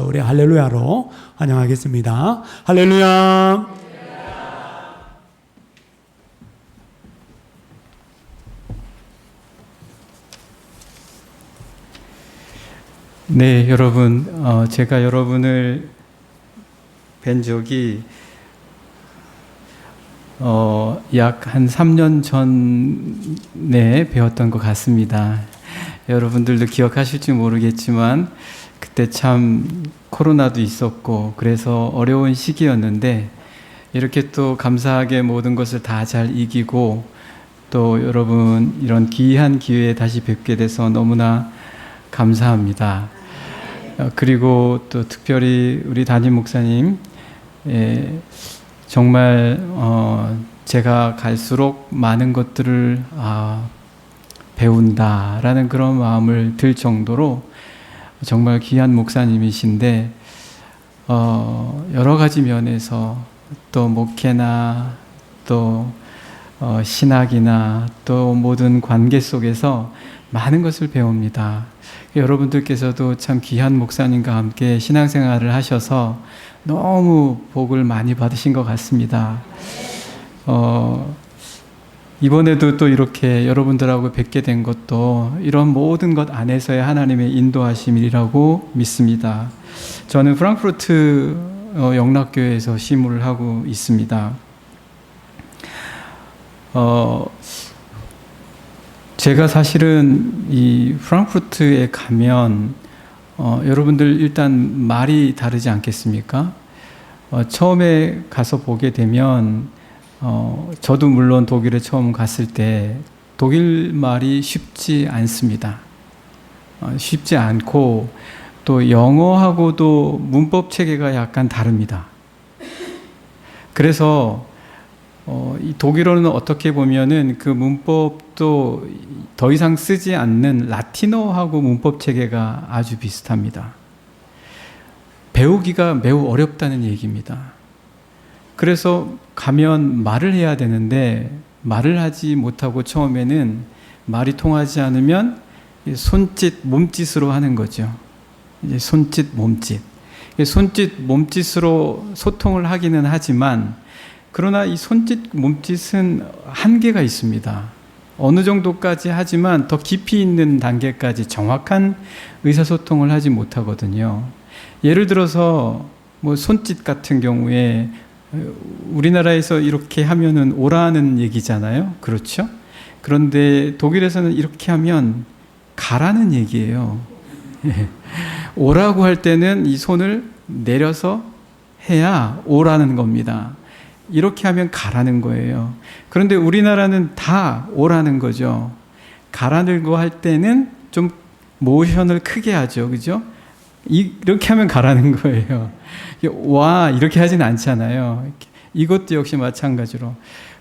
우리 할렐루야로 환영하겠습니다. 할렐루야. 네, 여러분, 제가 여러분을 뵌 적이 약 한 3년 전에 배웠던 것 같습니다. 여러분들도 기억하실지 모르겠지만 그때 참 코로나도 있었고 그래서 어려운 시기였는데 이렇게 또 감사하게 모든 것을 다 잘 이기고 또 여러분 이런 귀한 기회에 다시 뵙게 돼서 너무나 감사합니다. 그리고 또 특별히 우리 담임 목사님, 정말 제가 갈수록 많은 것들을 배운다라는 그런 마음을 들 정도로 정말 귀한 목사님이신데 여러 가지 면에서 또 목회나 또 신학이나 또 모든 관계 속에서 많은 것을 배웁니다. 여러분들께서도 참 귀한 목사님과 함께 신앙생활을 하셔서 너무 복을 많이 받으신 것 같습니다. 이번에도 또 이렇게 여러분들하고 뵙게 된 것도 이런 모든 것 안에서의 하나님의 인도하심이라고 믿습니다. 저는 프랑크푸르트 영락교회에서 시무를 하고 있습니다. 제가 사실은 이 프랑크푸르트에 가면 여러분들 일단 말이 다르지 않겠습니까? 처음에 가서 보게 되면 저도 물론 독일에 처음 갔을 때 독일 말이 쉽지 않습니다. 쉽지 않고 또 영어하고도 문법 체계가 약간 다릅니다. 그래서 이 독일어는 어떻게 보면은 그 문법도 더 이상 쓰지 않는 라틴어하고 문법 체계가 아주 비슷합니다. 배우기가 매우 어렵다는 얘기입니다. 그래서 가면 말을 해야 되는데 말을 하지 못하고 처음에는 말이 통하지 않으면 손짓, 몸짓으로 하는 거죠. 이제 손짓, 몸짓. 손짓, 몸짓으로 소통을 하기는 하지만 그러나 이 손짓, 몸짓은 한계가 있습니다. 어느 정도까지 하지만 더 깊이 있는 단계까지 정확한 의사소통을 하지 못하거든요. 예를 들어서 뭐 손짓 같은 경우에 우리나라에서 이렇게 하면은 오라는 얘기잖아요. 그렇죠? 그런데 독일에서는 이렇게 하면 가라는 얘기예요. 오라고 할 때는 이 손을 내려서 해야 오라는 겁니다. 이렇게 하면 가라는 거예요. 그런데 우리나라는 다 오라는 거죠. 가라는 거 할 때는 좀 모션을 크게 하죠. 그죠? 이렇게 하면 가라는 거예요. 와 이렇게 하진 않잖아요. 이것도 역시 마찬가지로.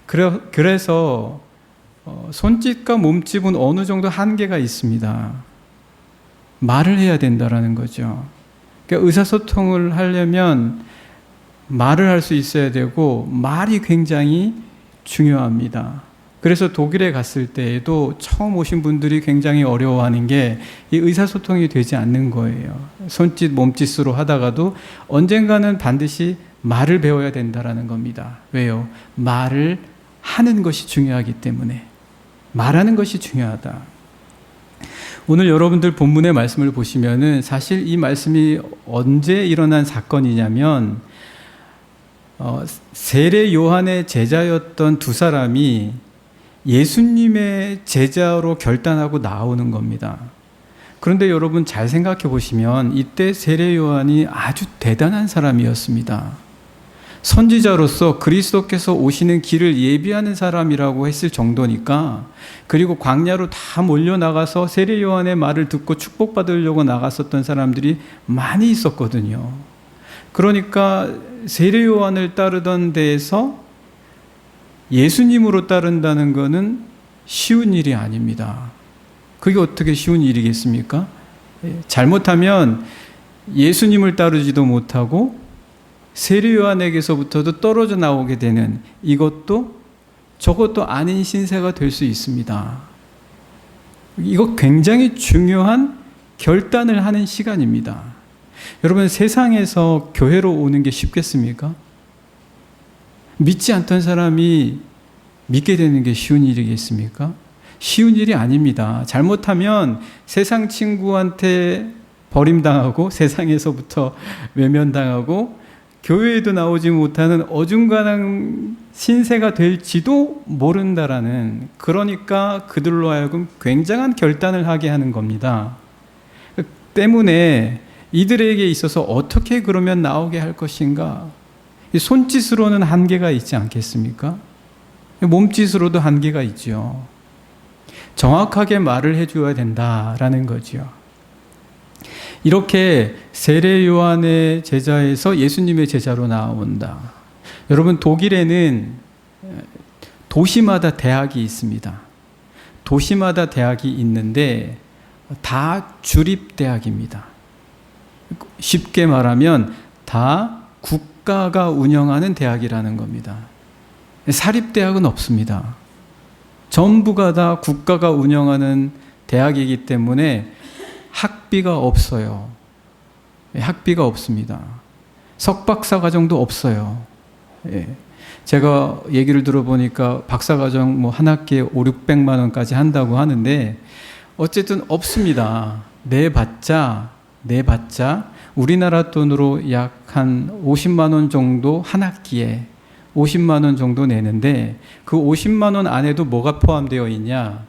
그래서 손짓과 몸짓은 어느 정도 한계가 있습니다. 말을 해야 된다라는 거죠. 그러니까 의사소통을 하려면 말을 할 수 있어야 되고 말이 굉장히 중요합니다. 그래서 독일에 갔을 때에도 처음 오신 분들이 굉장히 어려워하는 게 이 의사소통이 되지 않는 거예요. 손짓, 몸짓으로 하다가도 언젠가는 반드시 말을 배워야 된다라는 겁니다. 왜요? 말을 하는 것이 중요하기 때문에. 말하는 것이 중요하다. 오늘 여러분들 본문의 말씀을 보시면은 사실 이 말씀이 언제 일어난 사건이냐면 세례 요한의 제자였던 두 사람이 예수님의 제자로 결단하고 나오는 겁니다. 그런데 여러분 잘 생각해 보시면 이때 세례 요한이 아주 대단한 사람이었습니다. 선지자로서 그리스도께서 오시는 길을 예비하는 사람이라고 했을 정도니까, 그리고 광야로 다 몰려나가서 세례 요한의 말을 듣고 축복받으려고 나갔었던 사람들이 많이 있었거든요. 그러니까 세례 요한을 따르던 데에서 예수님으로 따른다는 것은 쉬운 일이 아닙니다. 그게 어떻게 쉬운 일이겠습니까? 잘못하면 예수님을 따르지도 못하고 세례 요한에게서부터도 떨어져 나오게 되는, 이것도 저것도 아닌 신세가 될 수 있습니다. 이거 굉장히 중요한 결단을 하는 시간입니다. 여러분, 세상에서 교회로 오는 게 쉽겠습니까? 믿지 않던 사람이 믿게 되는 게 쉬운 일이겠습니까? 쉬운 일이 아닙니다. 잘못하면 세상 친구한테 버림당하고 세상에서부터 외면당하고 교회에도 나오지 못하는 어중간한 신세가 될지도 모른다라는, 그러니까 그들로 하여금 굉장한 결단을 하게 하는 겁니다. 때문에 이들에게 있어서 어떻게 그러면 나오게 할 것인가? 손짓으로는 한계가 있지 않겠습니까? 몸짓으로도 한계가 있죠. 정확하게 말을 해줘야 된다라는 거죠. 이렇게 세례 요한의 제자에서 예수님의 제자로 나온다. 여러분, 독일에는 도시마다 대학이 있습니다. 도시마다 대학이 있는데 다 주립대학입니다. 쉽게 말하면 다 국가가 운영하는 대학이라는 겁니다. 사립대학은 없습니다. 전부가 다 국가가 운영하는 대학이기 때문에 학비가 없어요. 학비가 없습니다. 석박사 과정도 없어요. 제가 얘기를 들어보니까 박사 과정 한 학기에 500~600만 원까지 한다고 하는데 어쨌든 없습니다. 내봤자 우리나라 돈으로 약 한 50만 원 정도 한 학기에 50만 원 정도 내는데, 그 50만 원 안에도 뭐가 포함되어 있냐?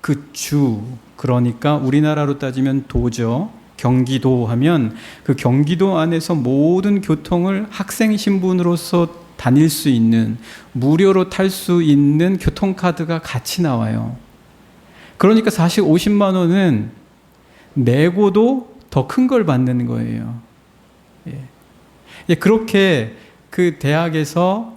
그 주, 그러니까 우리나라로 따지면 도죠. 경기도 하면 그 경기도 안에서 모든 교통을 학생 신분으로서 다닐 수 있는, 무료로 탈 수 있는 교통카드가 같이 나와요. 그러니까 사실 50만 원은 내고도 더 큰 걸 받는 거예요. 그렇게 그 대학에서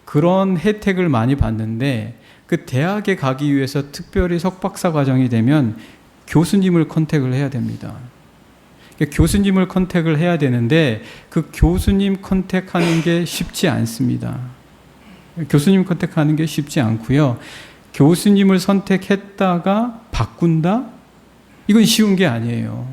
그런 혜택을 많이 받는데, 그 대학에 가기 위해서 특별히 석박사 과정이 되면 교수님을 컨택을 해야 됩니다. 교수님을 컨택을 해야 되는데 그 교수님 컨택하는 게 쉽지 않습니다. 교수님 컨택하는 게 쉽지 않고요. 교수님을 선택했다가 바꾼다? 이건 쉬운 게 아니에요.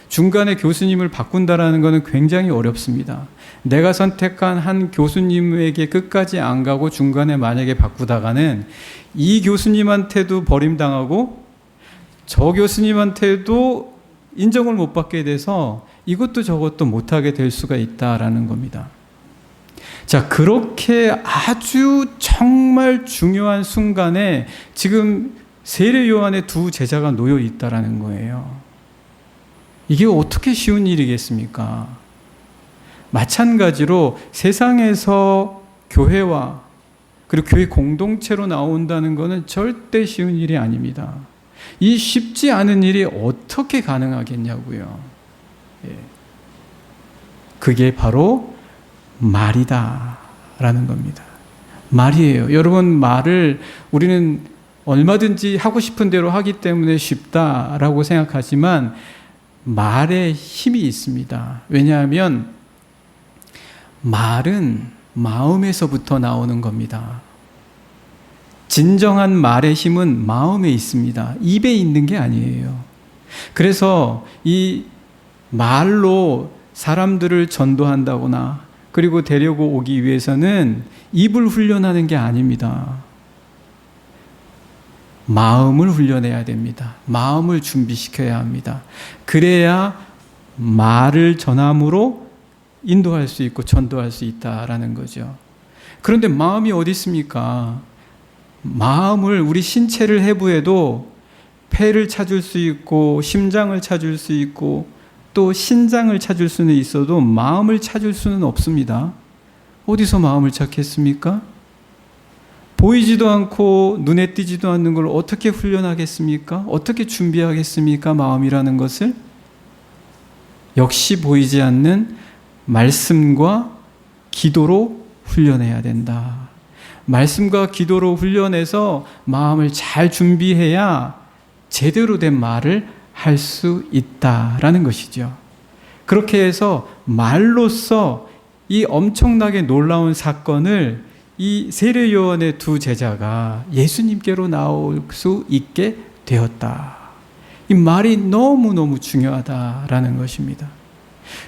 중간에 교수님을 바꾼다라는 것은 굉장히 어렵습니다. 내가 선택한 한 교수님에게 끝까지 안 가고 중간에 만약에 바꾸다가는 이 교수님한테도 버림당하고 저 교수님한테도 인정을 못 받게 돼서 이것도 저것도 못하게 될 수가 있다라는 겁니다. 자, 그렇게 아주 정말 중요한 순간에 지금 세례 요한의 두 제자가 놓여 있다라는 거예요. 이게 어떻게 쉬운 일이겠습니까? 마찬가지로 세상에서 교회와 그리고 교회 공동체로 나온다는 것은 절대 쉬운 일이 아닙니다. 이 쉽지 않은 일이 어떻게 가능하겠냐고요. 그게 바로 말이다라는 겁니다. 말이에요. 여러분, 말을 우리는 얼마든지 하고 싶은 대로 하기 때문에 쉽다라고 생각하지만 말에 힘이 있습니다. 왜냐하면 말은 마음에서부터 나오는 겁니다. 진정한 말의 힘은 마음에 있습니다. 입에 있는 게 아니에요. 그래서 이 말로 사람들을 전도한다거나 그리고 데리고 오기 위해서는 입을 훈련하는 게 아닙니다. 마음을 훈련해야 됩니다. 마음을 준비시켜야 합니다. 그래야 말을 전함으로 인도할 수 있고 전도할 수 있다라는 거죠. 그런데 마음이 어디 있습니까? 마음을 우리 신체를 해부해도 폐를 찾을 수 있고 심장을 찾을 수 있고 또 신장을 찾을 수는 있어도 마음을 찾을 수는 없습니다. 어디서 마음을 찾겠습니까? 보이지도 않고 눈에 띄지도 않는 걸 어떻게 훈련하겠습니까? 어떻게 준비하겠습니까? 마음이라는 것을 역시 보이지 않는 말씀과 기도로 훈련해야 된다. 말씀과 기도로 훈련해서 마음을 잘 준비해야 제대로 된 말을 할 수 있다라는 것이죠. 그렇게 해서 말로써 이 엄청나게 놀라운 사건을 이 세례 요한의 두 제자가 예수님께로 나올 수 있게 되었다. 이 말이 너무너무 중요하다라는 것입니다.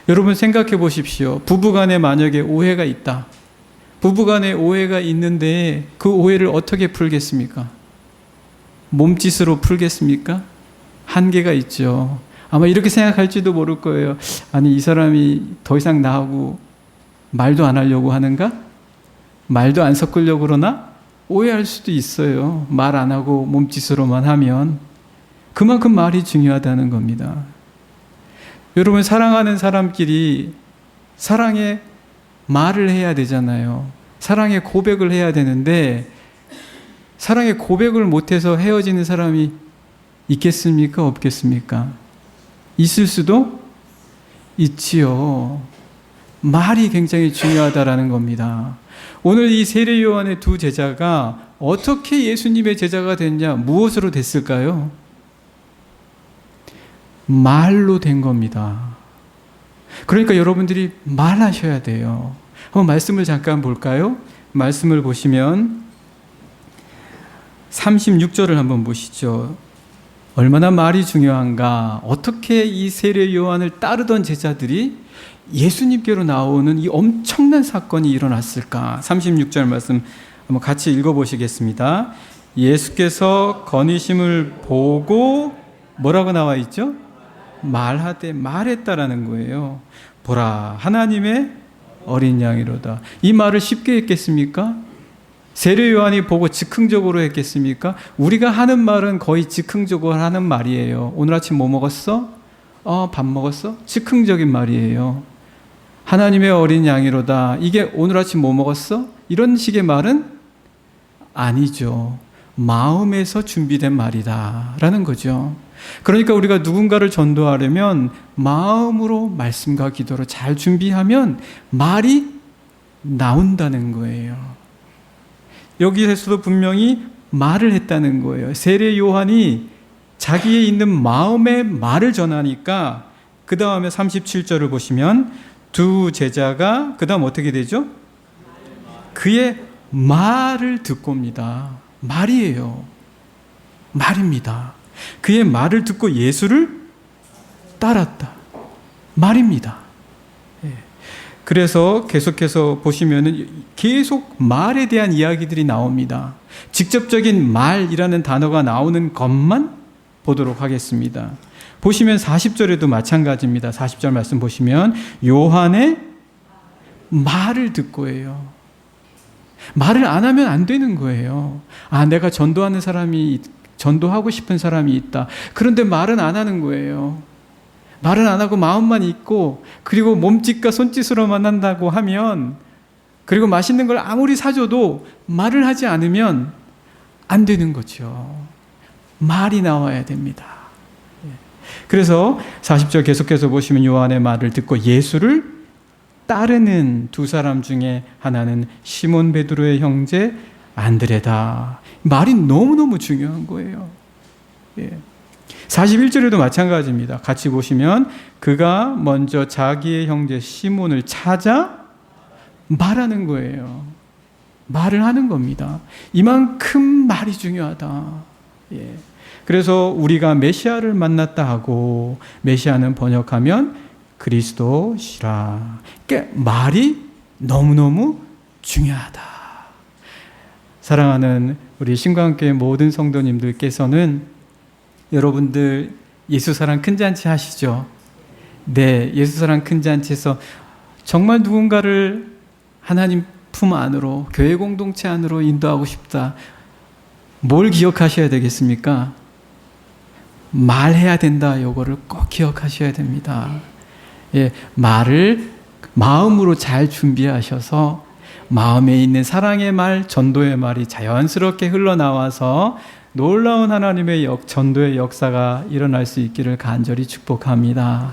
여러분 생각해 보십시오. 부부간에 만약에 오해가 있다. 부부간에 오해가 있는데 그 오해를 어떻게 풀겠습니까? 몸짓으로 풀겠습니까? 한계가 있죠. 아마 이렇게 생각할지도 모를 거예요. 아니, 이 사람이 더 이상 나하고 말도 안 하려고 하는가? 말도 안 섞으려고 그러나? 오해할 수도 있어요. 말 안 하고 몸짓으로만 하면. 그만큼 말이 중요하다는 겁니다. 여러분, 사랑하는 사람끼리 사랑의 말을 해야 되잖아요. 사랑의 고백을 해야 되는데 사랑의 고백을 못해서 헤어지는 사람이 있겠습니까? 없겠습니까? 있을 수도 있지요. 말이 굉장히 중요하다라는 겁니다. 오늘 이 세례 요한의 두 제자가 어떻게 예수님의 제자가 됐냐? 무엇으로 됐을까요? 말로 된 겁니다. 그러니까 여러분들이 말하셔야 돼요. 한번 말씀을 잠깐 볼까요? 말씀을 보시면 36절을 한번 보시죠. 얼마나 말이 중요한가. 어떻게 이 세례 요한을 따르던 제자들이 예수님께로 나오는 이 엄청난 사건이 일어났을까. 36절 말씀 한번 같이 읽어보시겠습니다. 예수께서 거니심을 보고 뭐라고 나와 있죠? 말하되, 말했다라는 거예요. 보라, 하나님의 어린 양이로다. 이 말을 쉽게 했겠습니까? 세례 요한이 보고 즉흥적으로 했겠습니까? 우리가 하는 말은 거의 즉흥적으로 하는 말이에요. 오늘 아침 뭐 먹었어? 밥 먹었어? 즉흥적인 말이에요. 하나님의 어린 양이로다. 이게 오늘 아침 뭐 먹었어? 이런 식의 말은 아니죠. 마음에서 준비된 말이다 라는 거죠. 그러니까 우리가 누군가를 전도하려면 마음으로 말씀과 기도로 잘 준비하면 말이 나온다는 거예요. 여기에서도 분명히 말을 했다는 거예요. 세례 요한이 자기에 있는 마음의 말을 전하니까 그 다음에 37절을 보시면 두 제자가 그 다음 어떻게 되죠? 그의 말을 듣고입니다. 말이에요. 말입니다. 그의 말을 듣고 예수를 따랐다. 말입니다. 그래서 계속해서 보시면은 계속 말에 대한 이야기들이 나옵니다. 직접적인 말이라는 단어가 나오는 것만 보도록 하겠습니다. 보시면 40절에도 마찬가지입니다. 40절 말씀 보시면 요한의 말을 듣고예요. 말을 안 하면 안 되는 거예요. 아, 내가 전도하고 싶은 사람이 있다. 그런데 말은 안 하는 거예요. 말은 안 하고 마음만 있고, 그리고 몸짓과 손짓으로만 한다고 하면, 그리고 맛있는 걸 아무리 사줘도 말을 하지 않으면 안 되는 거죠. 말이 나와야 됩니다. 그래서 40절 계속해서 보시면 요한의 말을 듣고 예수를 따르는 두 사람 중에 하나는 시몬 베드로의 형제 안드레다. 말이 너무너무 중요한 거예요. 41절에도 마찬가지입니다. 같이 보시면 그가 먼저 자기의 형제 시몬을 찾아 말하는 거예요. 말을 하는 겁니다. 이만큼 말이 중요하다. 그래서 우리가 메시아를 만났다 하고, 메시아는 번역하면 그리스도시라. 그러니까 말이 너무너무 중요하다. 사랑하는 우리 신광교회 모든 성도님들께서는 여러분들 예수사랑 큰잔치 하시죠? 네, 예수사랑 큰잔치에서 정말 누군가를 하나님 품 안으로, 교회 공동체 안으로 인도하고 싶다. 뭘 기억하셔야 되겠습니까? 말해야 된다. 요거를 꼭 기억하셔야 됩니다. 말을 마음으로 잘 준비하셔서 마음에 있는 사랑의 말, 전도의 말이 자연스럽게 흘러나와서 놀라운 하나님의 전도의 역사가 일어날 수 있기를 간절히 축복합니다.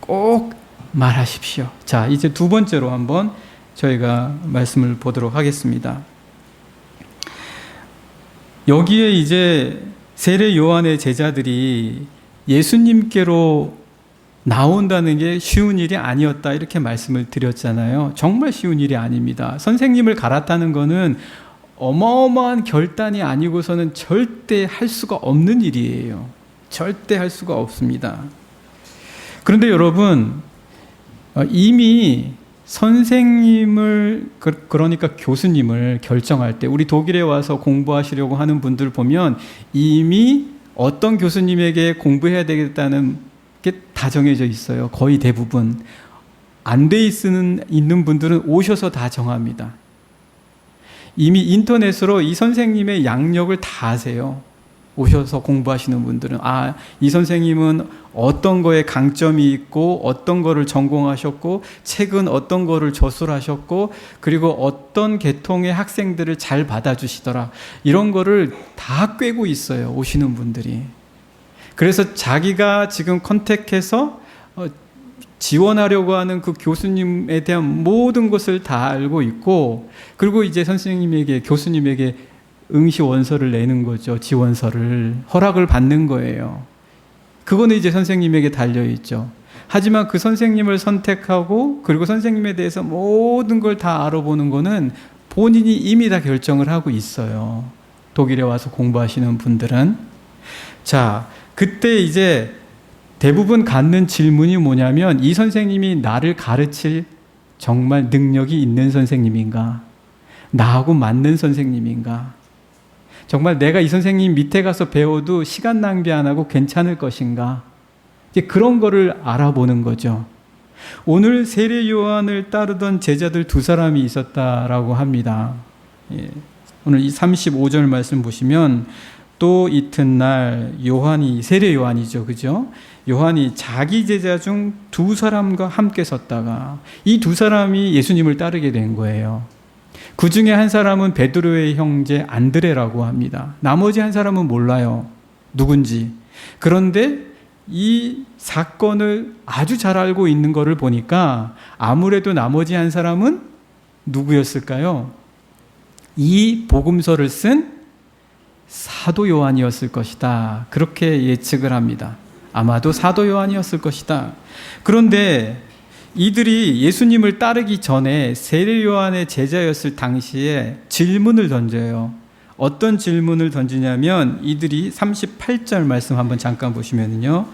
꼭 말하십시오. 자, 이제 두 번째로 한번 저희가 말씀을 보도록 하겠습니다. 여기에 이제 세례 요한의 제자들이 예수님께로 나온다는 게 쉬운 일이 아니었다, 이렇게 말씀을 드렸잖아요. 정말 쉬운 일이 아닙니다. 선생님을 갈았다는 거는 어마어마한 결단이 아니고서는 절대 할 수가 없는 일이에요. 절대 할 수가 없습니다. 그런데 여러분, 이미 선생님을, 그러니까 교수님을 결정할 때, 우리 독일에 와서 공부하시려고 하는 분들 보면 이미 어떤 교수님에게 공부해야 되겠다는 게 다 정해져 있어요. 거의 대부분. 안 돼 있는 분들은 오셔서 다 정합니다. 이미 인터넷으로 이 선생님의 양력을 다 아세요. 오셔서 공부하시는 분들은 이 선생님은 어떤 거에 강점이 있고 어떤 거를 전공하셨고 책은 어떤 거를 저술하셨고 그리고 어떤 계통의 학생들을 잘 받아주시더라. 이런 거를 다 꿰고 있어요. 오시는 분들이. 그래서 자기가 지금 컨택해서 지원하려고 하는 그 교수님에 대한 모든 것을 다 알고 있고 그리고 이제 교수님에게 응시 원서를 내는 거죠. 지원서를. 허락을 받는 거예요. 그거는 이제 선생님에게 달려있죠. 하지만 그 선생님을 선택하고 그리고 선생님에 대해서 모든 걸 다 알아보는 거는 본인이 이미 다 결정을 하고 있어요. 독일에 와서 공부하시는 분들은. 자, 그때 이제 대부분 갖는 질문이 뭐냐면 이 선생님이 나를 가르칠 정말 능력이 있는 선생님인가? 나하고 맞는 선생님인가? 정말 내가 이 선생님 밑에 가서 배워도 시간 낭비 안 하고 괜찮을 것인가? 이제 그런 거를 알아보는 거죠. 오늘 세례 요한을 따르던 제자들 2사람이 있었다라고 합니다. 오늘 이 35절 말씀 보시면 또 이튿날 요한이, 세례 요한이죠. 그죠? 요한이 자기 제자 중 2사람과 함께 섰다가 이 2사람이 예수님을 따르게 된 거예요. 그 중에 한 사람은 베드로의 형제 안드레라고 합니다. 나머지 한 사람은 몰라요. 누군지. 그런데 이 사건을 아주 잘 알고 있는 것을 보니까 아무래도 나머지 한 사람은 누구였을까요? 이 복음서를 쓴 사도 요한이었을 것이다. 그렇게 예측을 합니다. 아마도 사도 요한이었을 것이다. 그런데 이들이 예수님을 따르기 전에 세례 요한의 제자였을 당시에 질문을 던져요. 어떤 질문을 던지냐면 이들이 38절 말씀 한번 잠깐 보시면요.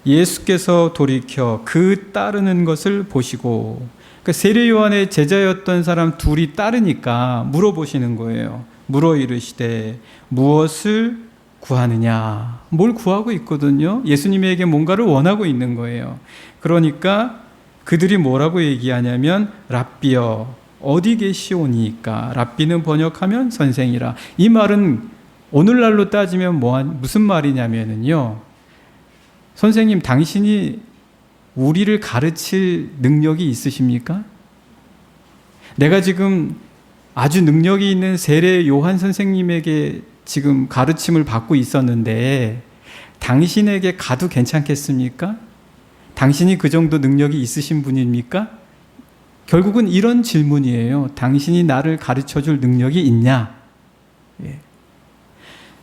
예수께서 돌이켜 그 따르는 것을 보시고, 그러니까 세례 요한의 제자였던 사람 둘이 따르니까 물어보시는 거예요. 물어 이르시되 무엇을 구하느냐? 뭘 구하고 있거든요. 예수님에게 뭔가를 원하고 있는 거예요. 그러니까 그들이 뭐라고 얘기하냐면 랍비여 어디 계시오니까. 랍비는 번역하면 선생이라. 이 말은 오늘날로 따지면 무슨 말이냐면요. 선생님, 당신이 우리를 가르칠 능력이 있으십니까? 내가 지금 아주 능력이 있는 세례 요한 선생님에게 지금 가르침을 받고 있었는데 당신에게 가도 괜찮겠습니까? 당신이 그 정도 능력이 있으신 분입니까? 결국은 이런 질문이에요. 당신이 나를 가르쳐줄 능력이 있냐?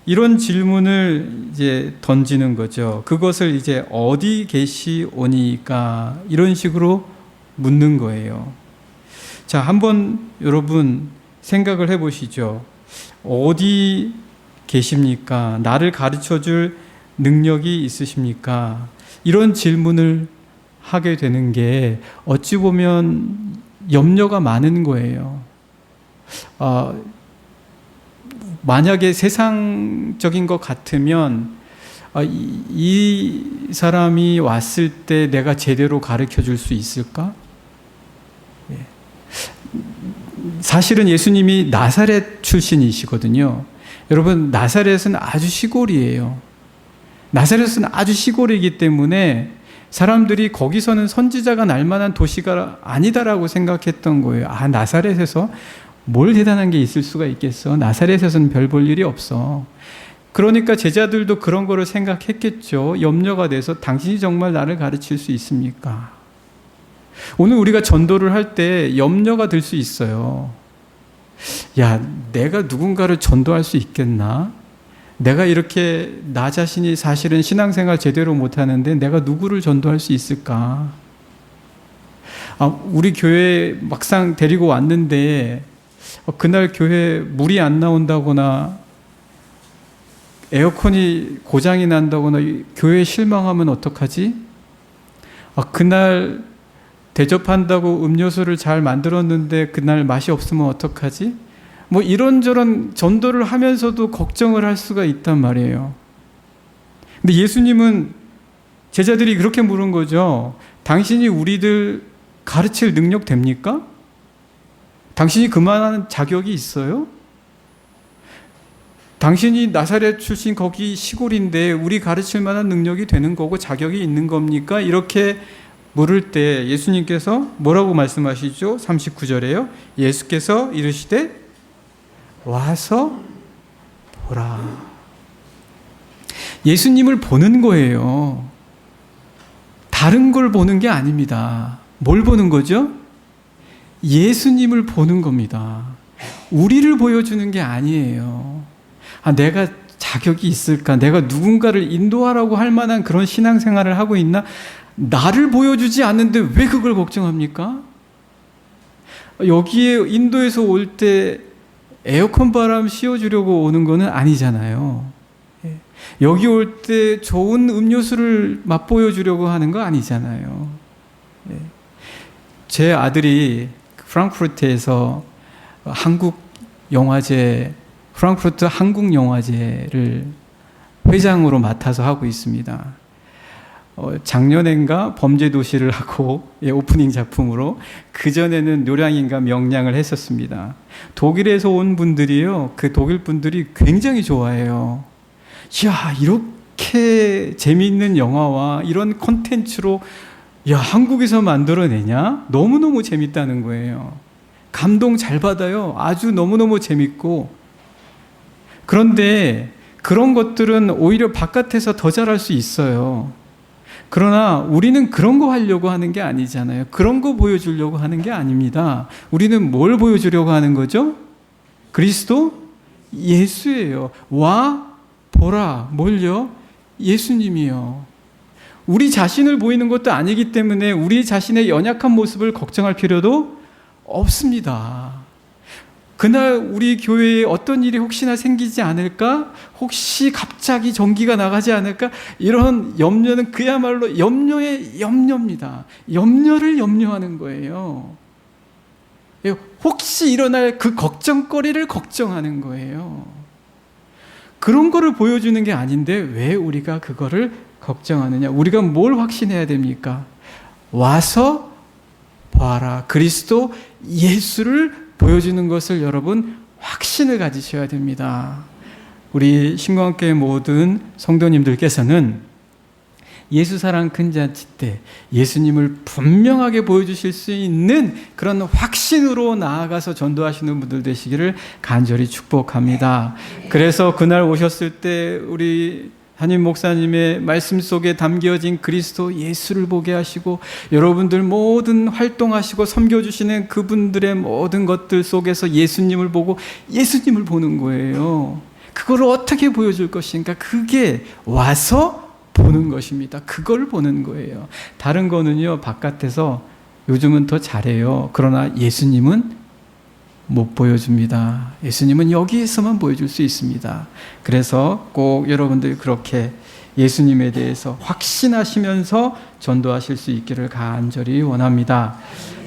이런 질문을 이제 던지는 거죠. 그것을 이제 어디 계시오니까 이런 식으로 묻는 거예요. 자, 한번 여러분 생각을 해보시죠. 어디 계십니까? 나를 가르쳐줄 능력이 있으십니까? 이런 질문을 하게 되는 게 어찌 보면 염려가 많은 거예요. 만약에 세상적인 것 같으면 이 사람이 왔을 때 내가 제대로 가르쳐 줄 수 있을까? 사실은 예수님이 나사렛 출신이시거든요. 여러분, 나사렛은 아주 시골이에요. 나사렛은 아주 시골이기 때문에 사람들이 거기서는 선지자가 날 만한 도시가 아니다라고 생각했던 거예요. 나사렛에서 뭘 대단한 게 있을 수가 있겠어? 나사렛에서는 별 볼 일이 없어. 그러니까 제자들도 그런 거를 생각했겠죠. 염려가 돼서 당신이 정말 나를 가르칠 수 있습니까? 오늘 우리가 전도를 할 때 염려가 들 수 있어요. 야, 내가 누군가를 전도할 수 있겠나? 내가 이렇게 나 자신이 사실은 신앙생활 제대로 못하는데 내가 누구를 전도할 수 있을까? 우리 교회 막상 데리고 왔는데 그날 교회 물이 안 나온다거나 에어컨이 고장이 난다거나 교회에 실망하면 어떡하지? 그날 대접한다고 음료수를 잘 만들었는데 그날 맛이 없으면 어떡하지? 뭐 이런저런 전도를 하면서도 걱정을 할 수가 있단 말이에요. 근데 예수님은 제자들이 그렇게 물은 거죠. 당신이 우리들 가르칠 능력 됩니까? 당신이 그만한 자격이 있어요? 당신이 나사렛 출신 거기 시골인데 우리 가르칠 만한 능력이 되는 거고 자격이 있는 겁니까? 이렇게 물을 때 예수님께서 뭐라고 말씀하시죠? 39절에요. 예수께서 이르시되 와서 보라. 예수님을 보는 거예요. 다른 걸 보는 게 아닙니다. 뭘 보는 거죠? 예수님을 보는 겁니다. 우리를 보여주는 게 아니에요. 내가 자격이 있을까? 내가 누군가를 인도하라고 할 만한 그런 신앙생활을 하고 있나? 나를 보여주지 않는데 왜 그걸 걱정합니까? 여기에 인도에서 올 때 에어컨 바람 씌워주려고 오는 거는 아니잖아요. 여기 올 때 좋은 음료수를 맛보여주려고 하는 거 아니잖아요. 제 아들이 프랑크푸르트에서 프랑크푸르트 한국영화제를 회장으로 맡아서 하고 있습니다. 작년엔가 범죄도시를 하고 오프닝 작품으로, 그전에는 노량인가 명량을 했었습니다. 독일에서 온 분들이요, 그 독일 분들이 굉장히 좋아해요. 이야, 이렇게 재미있는 영화와 이런 콘텐츠로 한국에서 만들어내냐? 너무너무 재밌다는 거예요. 감동 잘 받아요. 아주 너무너무 재밌고. 그런데 그런 것들은 오히려 바깥에서 더 잘할 수 있어요. 그러나 우리는 그런 거 하려고 하는 게 아니잖아요. 그런 거 보여주려고 하는 게 아닙니다. 우리는 뭘 보여주려고 하는 거죠? 그리스도 예수예요. 와 보라. 뭘요? 예수님이요. 우리 자신을 보이는 것도 아니기 때문에 우리 자신의 연약한 모습을 걱정할 필요도 없습니다. 그날 우리 교회에 어떤 일이 혹시나 생기지 않을까? 혹시 갑자기 전기가 나가지 않을까? 이런 염려는 그야말로 염려의 염려입니다. 염려를 염려하는 거예요. 혹시 일어날 그 걱정거리를 걱정하는 거예요. 그런 거를 보여주는 게 아닌데 왜 우리가 그거를 걱정하느냐? 우리가 뭘 확신해야 됩니까? 와서 봐라. 그리스도 예수를 보여주는 것을 여러분 확신을 가지셔야 됩니다. 우리 신광교회 모든 성도님들께서는 예수 사랑 큰잔치 때 예수님을 분명하게 보여주실 수 있는 그런 확신으로 나아가서 전도하시는 분들 되시기를 간절히 축복합니다. 그래서 그날 오셨을 때 우리 담임 목사님의 말씀 속에 담겨진 그리스도 예수를 보게 하시고, 여러분들 모든 활동하시고 섬겨주시는 그분들의 모든 것들 속에서 예수님을 보고 예수님을 보는 거예요. 그걸 어떻게 보여줄 것인가? 그게 와서 보는 것입니다. 그걸 보는 거예요. 다른 거는요, 바깥에서 요즘은 더 잘해요. 그러나 예수님은 못 보여줍니다. 예수님은 여기에서만 보여줄 수 있습니다. 그래서 꼭 여러분들 그렇게 예수님에 대해서 확신하시면서 전도하실 수 있기를 간절히 원합니다.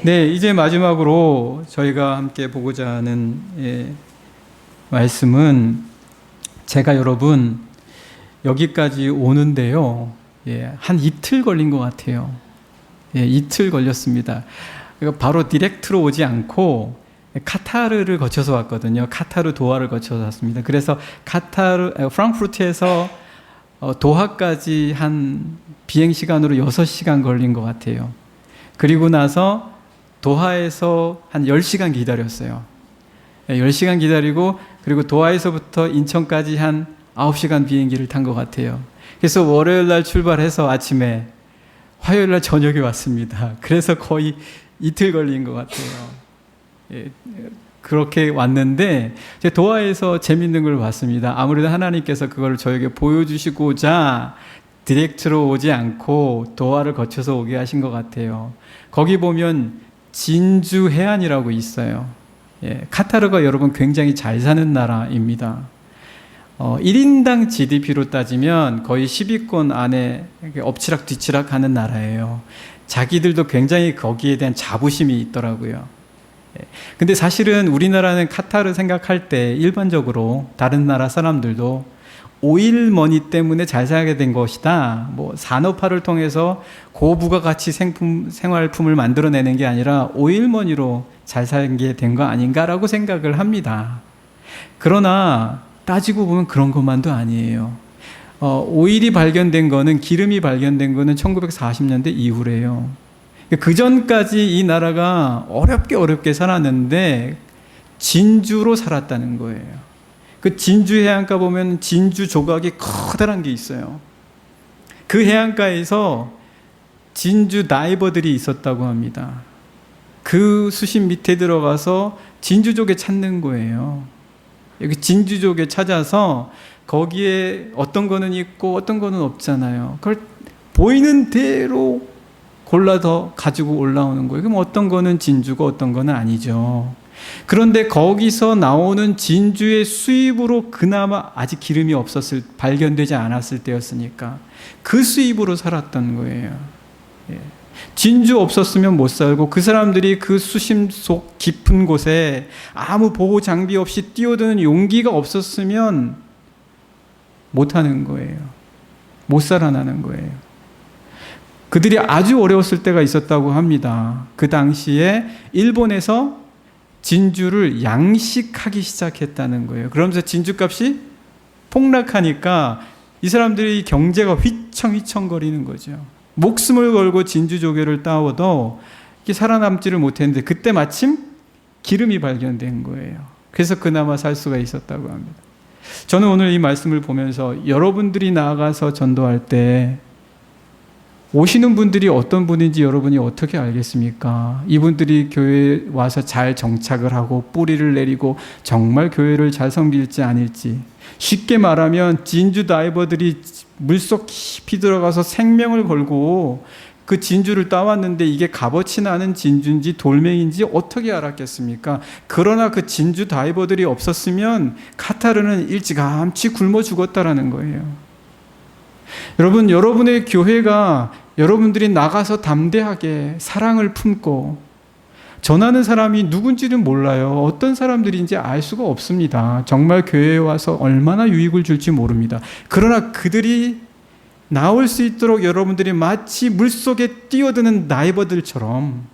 네, 이제 마지막으로 저희가 함께 보고자 하는 말씀은, 제가 여러분 여기까지 오는데요, 한 이틀 걸린 것 같아요. 이틀 걸렸습니다. 바로 디렉트로 오지 않고 카타르를 거쳐서 왔거든요. 카타르 도하를 거쳐서 왔습니다. 그래서 프랑크푸르트에서 도하까지 한 비행 시간으로 6시간 걸린 것 같아요. 그리고 나서 도하에서 한 10시간 기다렸어요. 10시간 기다리고, 그리고 도하에서부터 인천까지 한 9시간 비행기를 탄 것 같아요. 그래서 월요일 날 출발해서 아침에 화요일 날 저녁에 왔습니다. 그래서 거의 이틀 걸린 것 같아요. 그렇게 왔는데, 도하에서 재밌는 걸 봤습니다. 아무래도 하나님께서 그걸 저에게 보여주시고자 디렉트로 오지 않고 도하를 거쳐서 오게 하신 것 같아요. 거기 보면 진주 해안이라고 있어요. 카타르가 여러분 굉장히 잘 사는 나라입니다. 1인당 GDP로 따지면 거의 10위권 안에 엎치락 뒤치락 하는 나라예요. 자기들도 굉장히 거기에 대한 자부심이 있더라고요. 근데 사실은 우리나라는 카타르 생각할 때 일반적으로 다른 나라 사람들도 오일머니 때문에 잘 살게 된 것이다. 뭐 산업화를 통해서 고부가가치 생활품을 만들어내는 게 아니라 오일머니로 잘 살게 된 거 아닌가라고 생각을 합니다. 그러나 따지고 보면 그런 것만도 아니에요. 오일이 발견된 거는, 기름이 발견된 거는 1940년대 이후래요. 그 전까지 이 나라가 어렵게 살았는데 진주로 살았다는 거예요. 그 진주 해안가 보면 진주 조각이 커다란 게 있어요. 그 해안가에서 진주 다이버들이 있었다고 합니다. 그 수심 밑에 들어가서 진주조개 찾는 거예요. 여기 진주조개 찾아서 거기에 어떤 거는 있고 어떤 거는 없잖아요. 그걸 보이는 대로 골라서 가지고 올라오는 거예요. 그럼 어떤 거는 진주고 어떤 거는 아니죠. 그런데 거기서 나오는 진주의 수입으로 그나마 아직 기름이 발견되지 않았을 때였으니까 그 수입으로 살았던 거예요. 진주 없었으면 못 살고, 그 사람들이 그 수심 속 깊은 곳에 아무 보호 장비 없이 뛰어드는 용기가 없었으면 못 하는 거예요. 못 살아나는 거예요. 그들이 아주 어려웠을 때가 있었다고 합니다. 그 당시에 일본에서 진주를 양식하기 시작했다는 거예요. 그러면서 진주값이 폭락하니까 이 사람들이 경제가 휘청휘청거리는 거죠. 목숨을 걸고 진주조개를 따워도 이게 살아남지를 못했는데 그때 마침 기름이 발견된 거예요. 그래서 그나마 살 수가 있었다고 합니다. 저는 오늘 이 말씀을 보면서 여러분들이 나아가서 전도할 때 오시는 분들이 어떤 분인지 여러분이 어떻게 알겠습니까? 이분들이 교회에 와서 잘 정착을 하고 뿌리를 내리고 정말 교회를 잘 섬길지 아닐지. 쉽게 말하면 진주 다이버들이 물속 깊이 들어가서 생명을 걸고 그 진주를 따왔는데 이게 값어치 나는 진주인지 돌멩인지 어떻게 알았겠습니까? 그러나 그 진주 다이버들이 없었으면 카타르는 일찌감치 굶어 죽었다라는 거예요. 여러분, 여러분의 교회가 여러분들이 나가서 담대하게 사랑을 품고 전하는 사람이 누군지는 몰라요. 어떤 사람들인지 알 수가 없습니다. 정말 교회에 와서 얼마나 유익을 줄지 모릅니다. 그러나 그들이 나올 수 있도록 여러분들이 마치 물속에 뛰어드는 다이버들처럼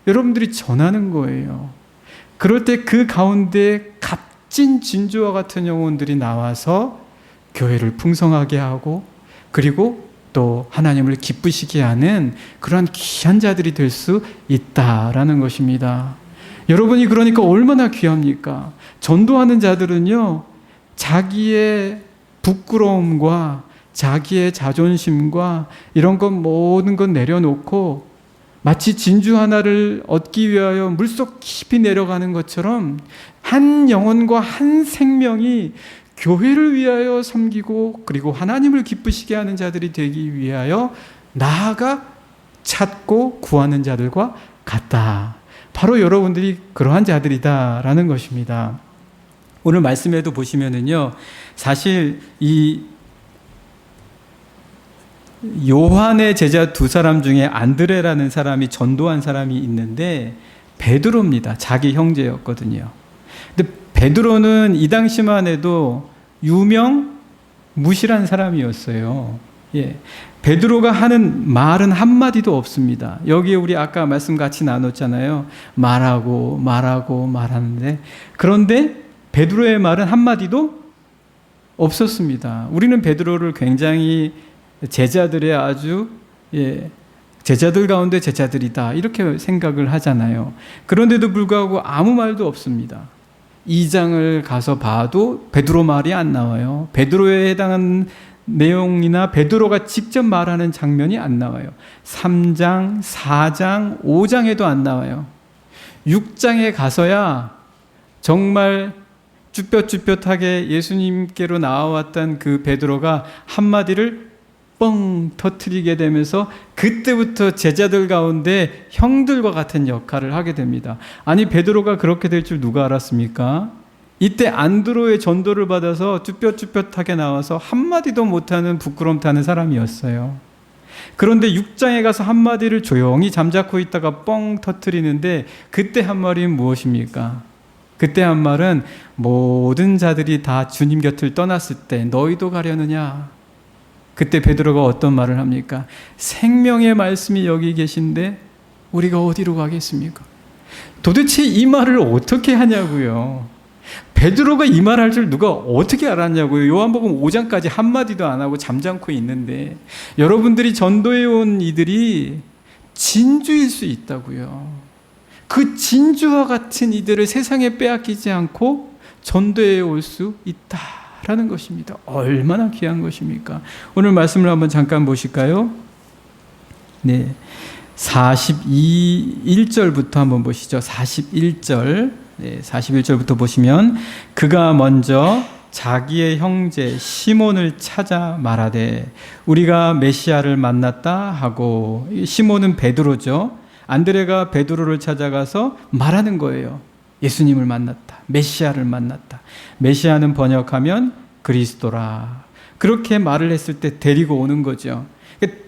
여러분들이 전하는 거예요. 그럴 때 그 가운데 값진 진주와 같은 영혼들이 나와서 교회를 풍성하게 하고 그리고 또 하나님을 기쁘시게 하는 그러한 귀한 자들이 될 수 있다라는 것입니다. 여러분이 그러니까 얼마나 귀합니까? 전도하는 자들은요, 자기의 부끄러움과 자기의 자존심과 이런 것 모든 것 내려놓고 마치 진주 하나를 얻기 위하여 물속 깊이 내려가는 것처럼 한 영혼과 한 생명이 교회를 위하여 섬기고 그리고 하나님을 기쁘시게 하는 자들이 되기 위하여 나아가 찾고 구하는 자들과 같다. 바로 여러분들이 그러한 자들이다라는 것입니다. 오늘 말씀에도 보시면은요, 사실 이 요한의 제자 두 사람 중에 안드레라는 사람이 전도한 사람이 있는데 베드로입니다. 자기 형제였거든요. 근데 베드로는 이 당시만 해도 무실한 사람이었어요. 예. 베드로가 하는 말은 한마디도 없습니다. 여기에 우리 아까 말씀 같이 나눴잖아요. 말하는데 그런데 베드로의 말은 한마디도 없었습니다. 우리는 베드로를 굉장히 제자들의 아주 제자들 가운데 제자들이다 이렇게 생각을 하잖아요. 그런데도 불구하고 아무 말도 없습니다. 2장을 가서 봐도 베드로 말이 안 나와요. 베드로에 해당하는 내용이나 베드로가 직접 말하는 장면이 안 나와요. 3장, 4장, 5장에도 안 나와요. 6장에 가서야 정말 쭈뼛쭈뼛하게 예수님께로 나와왔던 그 베드로가 한마디를 뻥 터뜨리게 되면서 그때부터 제자들 가운데 형들과 같은 역할을 하게 됩니다. 아니 베드로가 그렇게 될 줄 누가 알았습니까? 이때 안드로의 전도를 받아서 쭈뼛쭈뼛하게 나와서 한마디도 못하는 부끄럼 타는 사람이었어요. 그런데 6장에 가서 한마디를 조용히 잠자코 있다가 뻥 터뜨리는데 그때 한 말이 무엇입니까? 그때 한 말은 모든 자들이 다 주님 곁을 떠났을 때 너희도 가려느냐? 그때 베드로가 어떤 말을 합니까? 생명의 말씀이 여기 계신데 우리가 어디로 가겠습니까? 도대체 이 말을 어떻게 하냐고요. 베드로가 이 말할 줄 누가 어떻게 알았냐고요. 요한복음 5장까지 한마디도 안 하고 잠잠코 있는데 여러분들이 전도해 온 이들이 진주일 수 있다고요. 그 진주와 같은 이들을 세상에 빼앗기지 않고 전도해 올 수 있다라는 것입니다. 얼마나 귀한 것입니까? 오늘 말씀을 한번 잠깐 보실까요? 네, 1절부터 한번 보시죠. 41절. 네, 41절부터 보시면 그가 먼저 자기의 형제 시몬을 찾아 말하되 우리가 메시아를 만났다 하고, 시몬은 베드로죠. 안드레가 베드로를 찾아가서 말하는 거예요. 예수님을 만났다. 메시아를 만났다. 메시아는 번역하면 그리스도라. 그렇게 말을 했을 때 데리고 오는 거죠.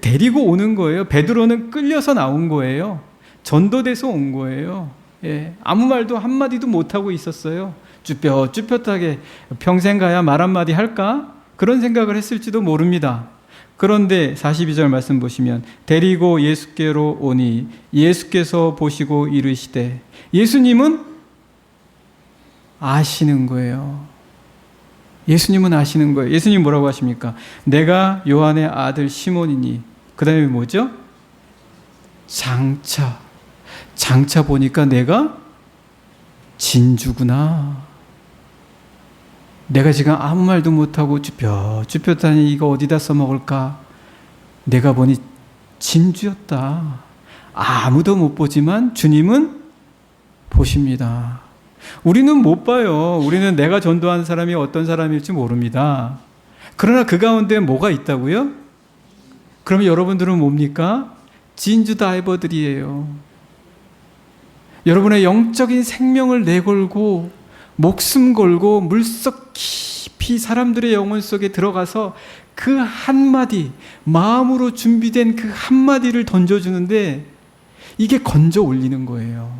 데리고 오는 거예요. 베드로는 끌려서 나온 거예요. 전도돼서 온 거예요. 예, 아무 말도 한마디도 못하고 있었어요. 쭈뼛쭈뼛하게 평생 가야 말 한마디 할까? 그런 생각을 했을지도 모릅니다. 그런데 42절 말씀 보시면 데리고 예수께로 오니 예수께서 보시고 이르시되, 예수님은 아시는 거예요. 예수님은 아시는 거예요. 예수님 뭐라고 하십니까? 내가 요한의 아들 시몬이니, 그 다음에 뭐죠? 장차 보니까 내가 진주구나. 내가 지금 아무 말도 못하고 쭈뼛쭈뼛하니 이거 어디다 써먹을까? 내가 보니 진주였다. 아무도 못 보지만 주님은 보십니다. 우리는 못 봐요. 우리는 내가 전도한 사람이 어떤 사람일지 모릅니다. 그러나 그 가운데 뭐가 있다고요? 그러면 여러분들은 뭡니까? 진주 다이버들이에요. 여러분의 영적인 생명을 내걸고 목숨 걸고 물속 깊이 사람들의 영혼 속에 들어가서 그 한마디, 마음으로 준비된 그 한마디를 던져주는데 이게 건져 올리는 거예요.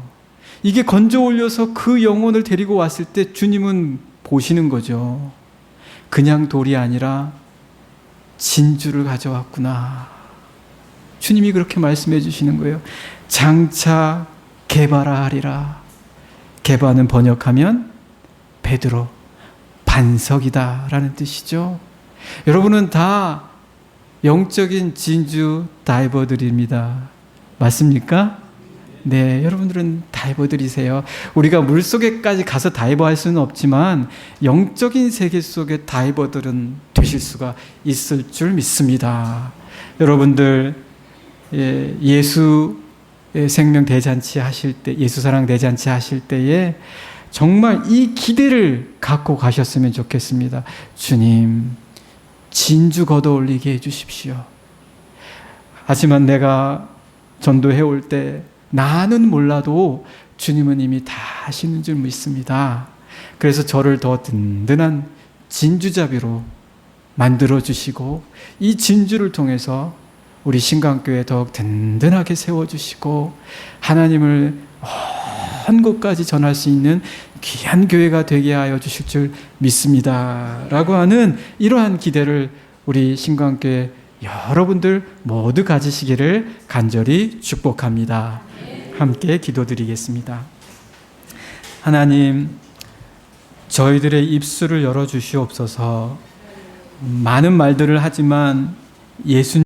이게 건져 올려서 그 영혼을 데리고 왔을 때 주님은 보시는 거죠. 그냥 돌이 아니라 진주를 가져왔구나. 주님이 그렇게 말씀해 주시는 거예요. 장차 게바라 하리라. 게바는 번역하면 베드로, 반석이다 라는 뜻이죠. 여러분은 다 영적인 진주 다이버들입니다. 맞습니까? 네, 여러분들은 다이버들이세요. 우리가 물속에까지 가서 다이버할 수는 없지만 영적인 세계 속의 다이버들은 되실 수가 있을 줄 믿습니다. 여러분들 예수 생명 대잔치 하실 때, 예수 사랑 대잔치 하실 때에 정말 이 기대를 갖고 가셨으면 좋겠습니다. 주님, 진주 걷어 올리게 해주십시오. 하지만 내가 전도해 올 때 나는 몰라도 주님은 이미 다 하시는 줄 믿습니다. 그래서 저를 더 든든한 진주잡이로 만들어주시고 이 진주를 통해서 우리 신강교회 더욱 든든하게 세워주시고 하나님을 먼 곳까지 전할 수 있는 귀한 교회가 되게 하여 주실 줄 믿습니다 라고 하는 이러한 기대를 우리 신강교회 여러분들 모두 가지시기를 간절히 축복합니다. 함께 기도드리겠습니다. 하나님, 저희들의 입술을 열어주시옵소서. 많은 말들을 하지만 예수님